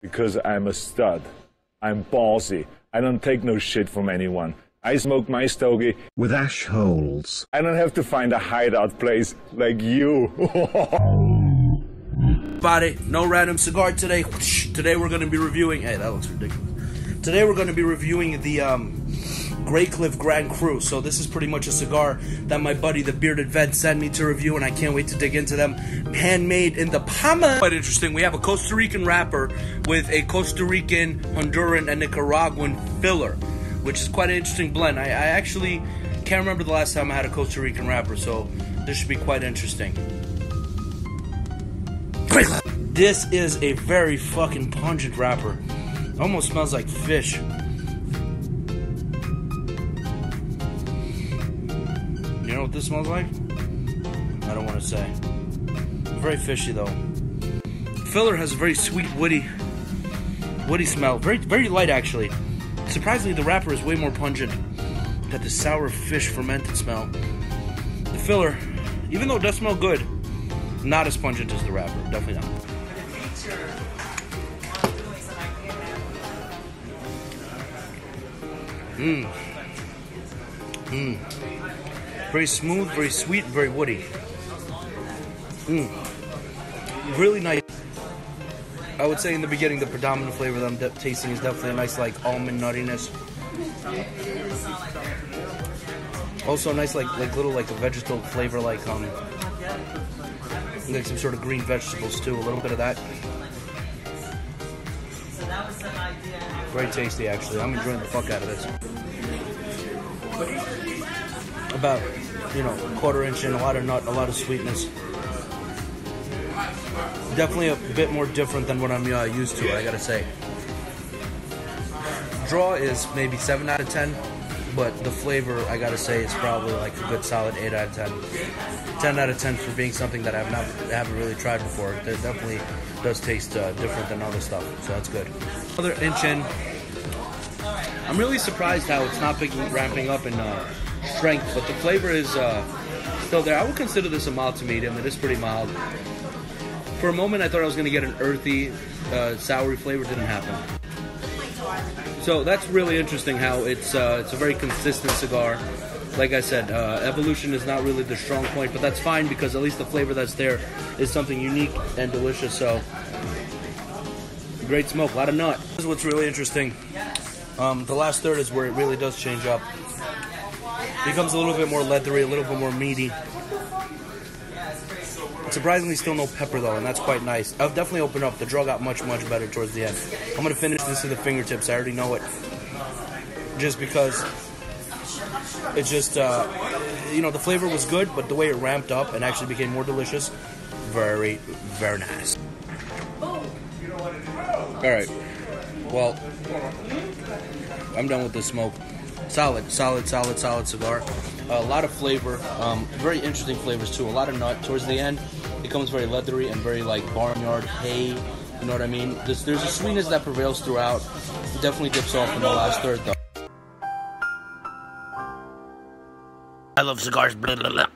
Because I'm a stud. I'm ballsy. I don't take no shit from anyone. I smoke my stogie with AshHoles. I don't have to find a hideout place like you. Body, no random cigar today. Today we're going to be reviewing. Hey, that looks ridiculous. Today we're going to be reviewing the Graycliff Grand Cru. So this is pretty much a cigar that my buddy, the bearded vet, sent me to review, and I can't wait to dig into them. Handmade in the Pama. Quite interesting. We have a Costa Rican wrapper with a Costa Rican, Honduran, and Nicaraguan filler, which is quite an interesting blend. I actually can't remember the last time I had a Costa Rican wrapper, so this should be quite interesting. This is a very fucking pungent wrapper. Almost smells like fish. You know what this smells like? I don't want to say. Very fishy though. Filler has a very sweet, woody smell. Very light actually. Surprisingly, the wrapper is way more pungent. Got the sour fish fermented smell. The filler, even though it does smell good, not as pungent as the wrapper. Definitely not. Very smooth, very sweet, very woody. Really nice. I would say in the beginning, the predominant flavor that I'm tasting is definitely a nice, like, almond nuttiness. Also, nice, like little, like a vegetable flavor, like some sort of green vegetables too. A little bit of that. Very tasty, actually. I'm enjoying the fuck out of this. About, you know, a quarter inch in, a lot of nut, a lot of sweetness. Definitely a bit more different than what I'm used to, I gotta say. Draw is maybe 7 out of 10, but the flavor, I gotta say, is probably like a good solid 8 out of 10. 10 out of 10 for being something that I haven't really tried before. It definitely does taste different than other stuff, so that's good. Another inch in. I'm really surprised how it's not ramping up in strength, but the flavor is still there. I would consider this a mild to medium. It is pretty mild. For a moment, I thought I was going to get an earthy, soury flavor. Didn't happen. So that's really interesting how it's a very consistent cigar. Like I said, evolution is not really the strong point, but that's fine because at least the flavor that's there is something unique and delicious. So, great smoke, a lot of nut. This is what's really interesting. The last third is where it really does change up. Becomes a little bit more leathery, a little bit more meaty. Surprisingly, still no pepper though, and that's quite nice. I've definitely opened up. The draw got much better towards the end. I'm gonna finish this to the fingertips. I already know it, just because it's just you know, the flavor was good, but the way it ramped up and actually became more delicious, very nice. All right, well, I'm done with this smoke. Solid cigar. A lot of flavor, very interesting flavors too. A lot of nut. Towards the end, it becomes very leathery and very like barnyard hay. You know what I mean? There's a sweetness that prevails throughout. It definitely dips off in the last third though. I love cigars. Blah, blah, blah.